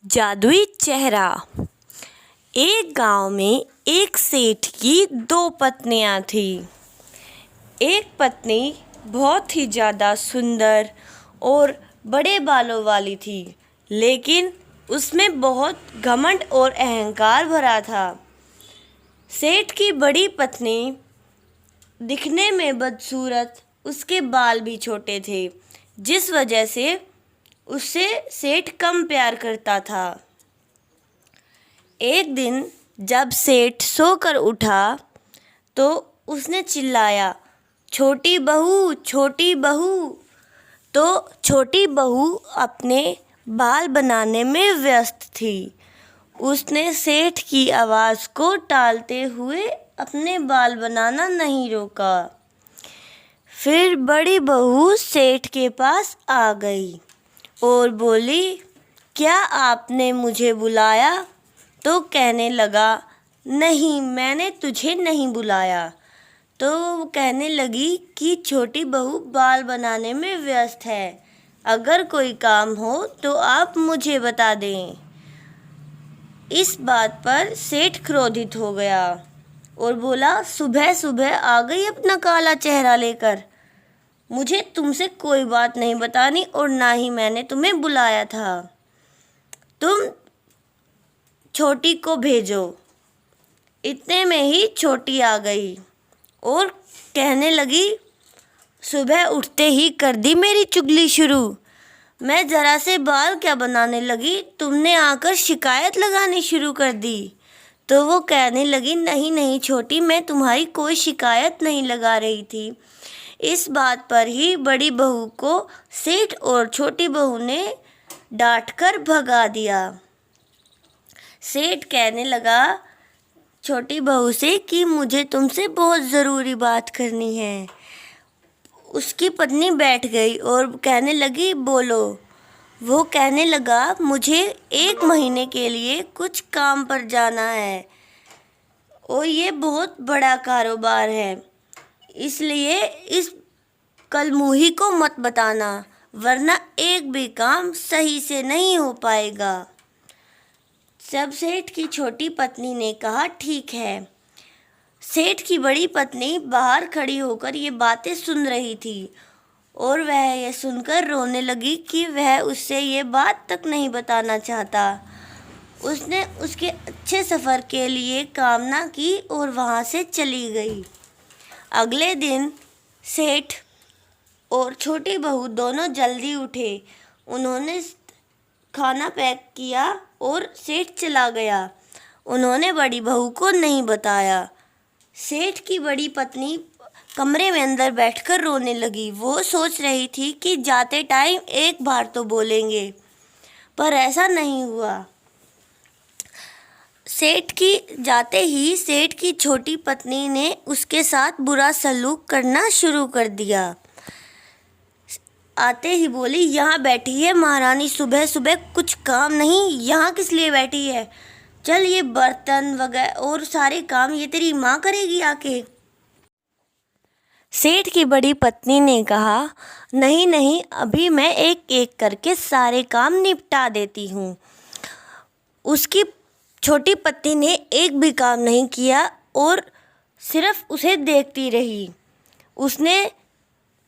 जादुई चेहरा। एक गांव में एक सेठ की दो पत्नियां थीं। एक पत्नी बहुत ही ज़्यादा सुंदर और बड़े बालों वाली थी, लेकिन उसमें बहुत घमंड और अहंकार भरा था। सेठ की बड़ी पत्नी दिखने में बदसूरत, उसके बाल भी छोटे थे, जिस वजह से उससे सेठ कम प्यार करता था। एक दिन जब सेठ सोकर उठा तो उसने चिल्लाया, छोटी बहू, छोटी बहू। तो छोटी बहू अपने बाल बनाने में व्यस्त थी। उसने सेठ की आवाज़ को टालते हुए अपने बाल बनाना नहीं रोका। फिर बड़ी बहू सेठ के पास आ गई और बोली, क्या आपने मुझे बुलाया? तो कहने लगा, नहीं, मैंने तुझे नहीं बुलाया। तो वो कहने लगी कि छोटी बहू बाल बनाने में व्यस्त है, अगर कोई काम हो तो आप मुझे बता दें। इस बात पर सेठ क्रोधित हो गया और बोला, सुबह सुबह आ गई अपना काला चेहरा लेकर। मुझे तुमसे कोई बात नहीं बतानी और ना ही मैंने तुम्हें बुलाया था। तुम छोटी को भेजो। इतने में ही छोटी आ गई और कहने लगी, सुबह उठते ही कर दी मेरी चुगली शुरू। मैं ज़रा से बाल क्या बनाने लगी, तुमने आकर शिकायत लगानी शुरू कर दी। तो वो कहने लगी, नहीं नहीं छोटी, मैं तुम्हारी कोई शिकायत नहीं लगा रही थी। इस बात पर ही बड़ी बहू को सेठ और छोटी बहू ने डांटकर भगा दिया। सेठ कहने लगा छोटी बहू से कि मुझे तुमसे बहुत ज़रूरी बात करनी है। उसकी पत्नी बैठ गई और कहने लगी, बोलो। वो कहने लगा, मुझे 1 महीने के लिए कुछ काम पर जाना है और ये बहुत बड़ा कारोबार है, इसलिए इस कलमुही को मत बताना, वरना एक भी काम सही से नहीं हो पाएगा। जब सेठ की छोटी पत्नी ने कहा, ठीक है। सेठ की बड़ी पत्नी बाहर खड़ी होकर ये बातें सुन रही थी और वह ये सुनकर रोने लगी कि वह उससे ये बात तक नहीं बताना चाहता। उसने उसके अच्छे सफ़र के लिए कामना की और वहाँ से चली गई। अगले दिन सेठ और छोटी बहू दोनों जल्दी उठे। उन्होंने खाना पैक किया और सेठ चला गया। उन्होंने बड़ी बहू को नहीं बताया। सेठ की बड़ी पत्नी कमरे में अंदर बैठकर रोने लगी। वो सोच रही थी कि जाते टाइम एक बार तो बोलेंगे, पर ऐसा नहीं हुआ। जाते ही सेठ की छोटी पत्नी ने उसके साथ बुरा सलूक करना शुरू कर दिया। आते ही बोली, यहाँ बैठी है महारानी, सुबह सुबह कुछ काम नहीं, यहाँ किस लिए बैठी है? चल, ये बर्तन वगैरह और सारे काम ये तेरी माँ करेगी आके। सेठ की बड़ी पत्नी ने कहा, नहीं नहीं, अभी मैं एक एक करके सारे काम निपटा देती हूँ। उसकी छोटी पत्नी ने एक भी काम नहीं किया और सिर्फ उसे देखती रही। उसने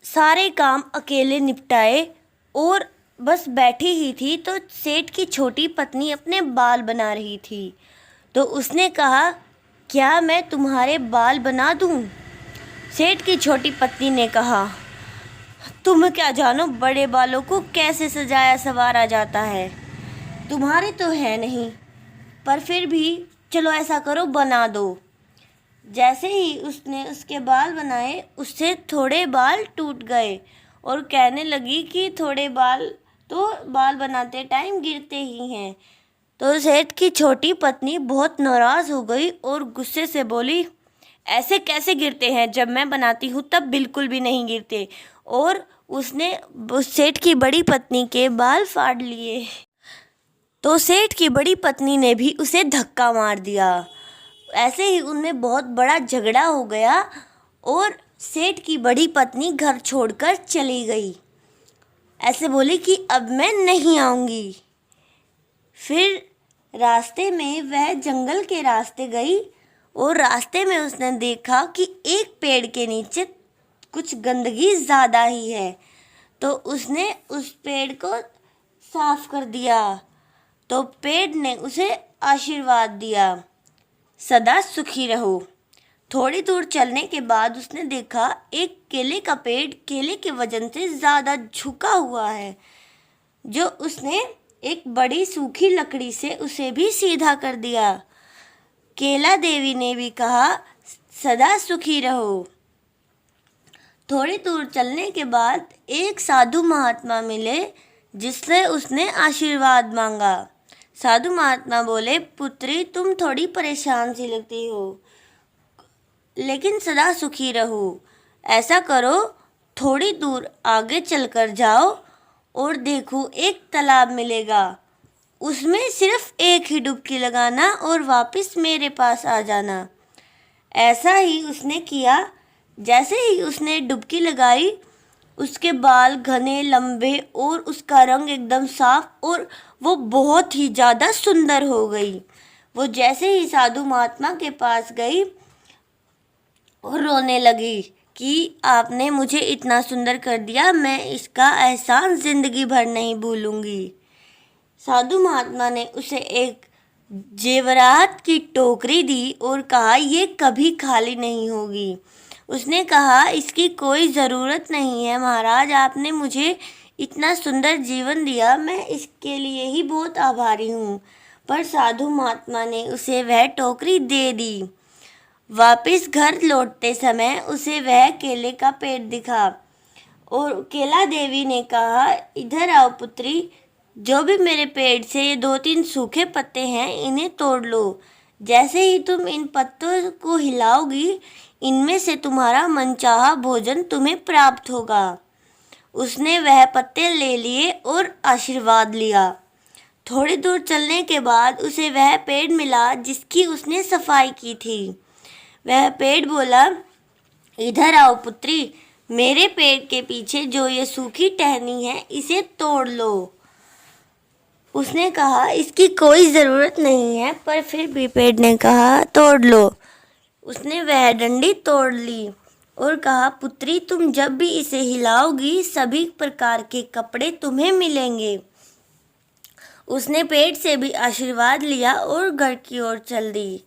सारे काम अकेले निपटाए और बस बैठी ही थी तो सेठ की छोटी पत्नी अपने बाल बना रही थी। तो उसने कहा, क्या मैं तुम्हारे बाल बना दूं? सेठ की छोटी पत्नी ने कहा, तुम क्या जानो बड़े बालों को कैसे सजाया संवारा जाता है, तुम्हारे तो है नहीं, पर फिर भी चलो ऐसा करो, बना दो। जैसे ही उसने उसके बाल बनाए, उससे थोड़े बाल टूट गए और कहने लगी कि थोड़े बाल तो बाल बनाते टाइम गिरते ही हैं। तो सेठ की छोटी पत्नी बहुत नाराज़ हो गई और गुस्से से बोली, ऐसे कैसे गिरते हैं, जब मैं बनाती हूँ तब बिल्कुल भी नहीं गिरते। और उसने सेठ की बड़ी पत्नी के बाल फाड़ लिए। तो सेठ की बड़ी पत्नी ने भी उसे धक्का मार दिया। ऐसे ही उनमें बहुत बड़ा झगड़ा हो गया और सेठ की बड़ी पत्नी घर छोड़कर चली गई। ऐसे बोली कि अब मैं नहीं आऊँगी। फिर रास्ते में वह जंगल के रास्ते गई और रास्ते में उसने देखा कि एक पेड़ के नीचे कुछ गंदगी ज़्यादा ही है, तो उसने उस पेड़ को साफ कर दिया। तो पेड़ ने उसे आशीर्वाद दिया, सदा सुखी रहो। थोड़ी दूर चलने के बाद उसने देखा एक केले का पेड़ केले के वजन से ज़्यादा झुका हुआ है, जो उसने एक बड़ी सूखी लकड़ी से उसे भी सीधा कर दिया। केला देवी ने भी कहा, सदा सुखी रहो। थोड़ी दूर चलने के बाद एक साधु महात्मा मिले, जिससे उसने आशीर्वाद मांगा। साधु महात्मा बोले, पुत्री तुम थोड़ी परेशान सी लगती हो, लेकिन सदा सुखी रहो। ऐसा करो, थोड़ी दूर आगे चलकर जाओ और देखो एक तालाब मिलेगा, उसमें सिर्फ एक ही डुबकी लगाना और वापस मेरे पास आ जाना। ऐसा ही उसने किया। जैसे ही उसने डुबकी लगाई, उसके बाल घने लंबे और उसका रंग एकदम साफ और वो बहुत ही ज़्यादा सुंदर हो गई। वो जैसे ही साधु महात्मा के पास गई और रोने लगी कि आपने मुझे इतना सुंदर कर दिया, मैं इसका एहसान ज़िंदगी भर नहीं भूलूंगी। साधु महात्मा ने उसे एक जेवरात की टोकरी दी और कहा, ये कभी खाली नहीं होगी। उसने कहा, इसकी कोई ज़रूरत नहीं है महाराज, आपने मुझे इतना सुंदर जीवन दिया, मैं इसके लिए ही बहुत आभारी हूँ। पर साधु महात्मा ने उसे वह टोकरी दे दी। वापस घर लौटते समय उसे वह केले का पेड़ दिखा और केला देवी ने कहा, इधर आओ पुत्री, जो भी मेरे पेड़ से ये 2-3 सूखे पत्ते हैं, इन्हें तोड़ लो। जैसे ही तुम इन पत्तों को हिलाओगी, इनमें से तुम्हारा मनचाहा भोजन तुम्हें प्राप्त होगा। उसने वह पत्ते ले लिए और आशीर्वाद लिया। थोड़ी दूर चलने के बाद उसे वह पेड़ मिला जिसकी उसने सफाई की थी। वह पेड़ बोला, इधर आओ पुत्री, मेरे पेड़ के पीछे जो ये सूखी टहनी है, इसे तोड़ लो। उसने कहा, इसकी कोई ज़रूरत नहीं है, पर फिर भी पेड़ ने कहा, तोड़ लो। उसने वह डंडी तोड़ ली और कहा, पुत्री तुम जब भी इसे हिलाओगी, सभी प्रकार के कपड़े तुम्हें मिलेंगे। उसने पेड़ से भी आशीर्वाद लिया और घर की ओर चल दी।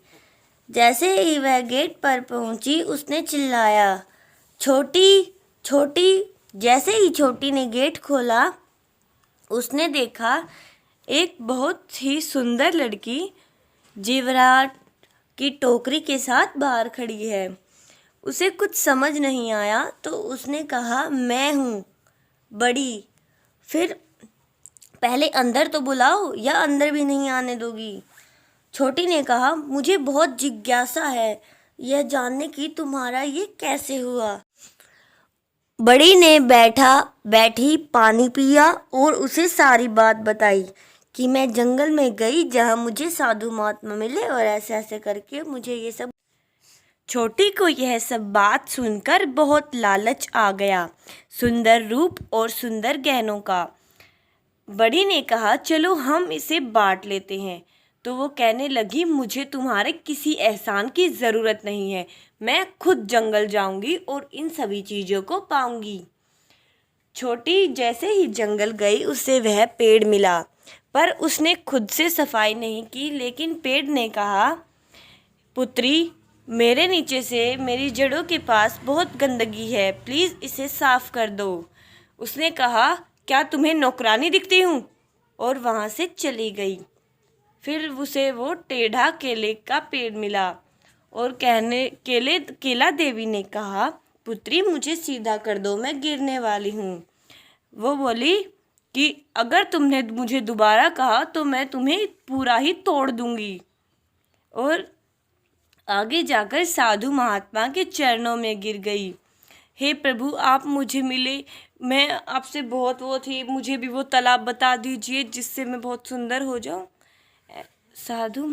जैसे ही वह गेट पर पहुंची, उसने चिल्लाया, छोटी छोटी। जैसे ही छोटी ने गेट खोला, उसने देखा एक बहुत ही सुंदर लड़की जेवरात की टोकरी के साथ बाहर खड़ी है। उसे कुछ समझ नहीं आया, तो उसने कहा, मैं हूँ बड़ी, फिर पहले अंदर तो बुलाओ, या अंदर भी नहीं आने दोगी? छोटी ने कहा, मुझे बहुत जिज्ञासा है यह जानने की तुम्हारा ये कैसे हुआ। बड़ी ने बैठी पानी पिया और उसे सारी बात बताई कि मैं जंगल में गई जहाँ मुझे साधु महात्मा मिले और ऐसे ऐसे करके मुझे ये सब। छोटी को यह सब बात सुनकर बहुत लालच आ गया, सुंदर रूप और सुंदर गहनों का। बड़ी ने कहा, चलो हम इसे बांट लेते हैं। तो वो कहने लगी, मुझे तुम्हारे किसी एहसान की ज़रूरत नहीं है, मैं खुद जंगल जाऊंगी और इन सभी चीज़ों को पाऊंगी। छोटी जैसे ही जंगल गई, उसे वह पेड़ मिला, पर उसने खुद से सफाई नहीं की। लेकिन पेड़ ने कहा, पुत्री मेरे नीचे से मेरी जड़ों के पास बहुत गंदगी है, प्लीज़ इसे साफ़ कर दो। उसने कहा, क्या तुम्हें नौकरानी दिखती हूँ? और वहाँ से चली गई। फिर उसे वो टेढ़ा केले का पेड़ मिला और केला देवी ने कहा, पुत्री मुझे सीधा कर दो, मैं गिरने वाली हूँ। वो बोली कि अगर तुमने मुझे दोबारा कहा तो मैं तुम्हें पूरा ही तोड़ दूँगी। और आगे जाकर साधु महात्मा के चरणों में गिर गई। हे प्रभु, आप मुझे मिले, मैं आपसे बहुत वो थी, मुझे भी वो तालाब बता दीजिए जिससे मैं बहुत सुंदर हो जाऊं। साधु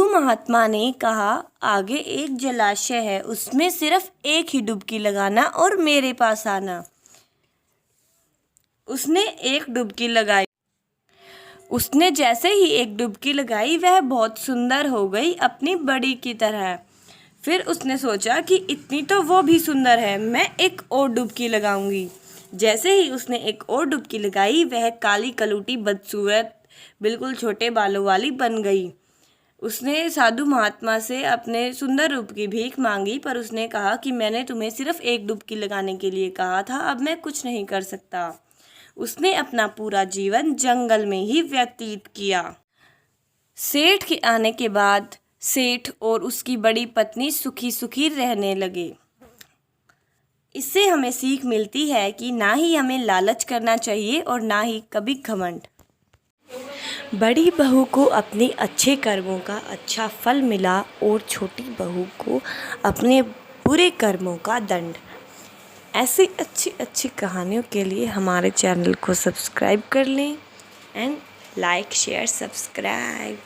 महात्मा ने कहा, आगे एक जलाशय है, उसमें सिर्फ एक ही डुबकी लगाना और मेरे पास आना। उसने एक डुबकी लगाई उसने जैसे ही एक डुबकी लगाई वह बहुत सुंदर हो गई अपनी बड़ी की तरह। फिर उसने सोचा कि इतनी तो वो भी सुंदर है, मैं एक और डुबकी लगाऊंगी। जैसे ही उसने एक और डुबकी लगाई वह काली कलूटी बदसूरत बिल्कुल छोटे बालों वाली बन गई। उसने साधु महात्मा से अपने सुंदर रूप की भीख मांगी, पर उसने कहा कि मैंने तुम्हें सिर्फ एक डुबकी लगाने के लिए कहा था, अब मैं कुछ नहीं कर सकता। उसने अपना पूरा जीवन जंगल में ही व्यतीत किया। सेठ के आने के बाद सेठ और उसकी बड़ी पत्नी सुखी सुखी रहने लगे। इससे हमें सीख मिलती है कि ना ही हमें लालच करना चाहिए और ना ही कभी घमंड। बड़ी बहू को अपने अच्छे कर्मों का अच्छा फल मिला और छोटी बहू को अपने बुरे कर्मों का दंड। ऐसी अच्छी अच्छी कहानियों के लिए हमारे चैनल को सब्सक्राइब कर लें एंड लाइक शेयर सब्सक्राइब।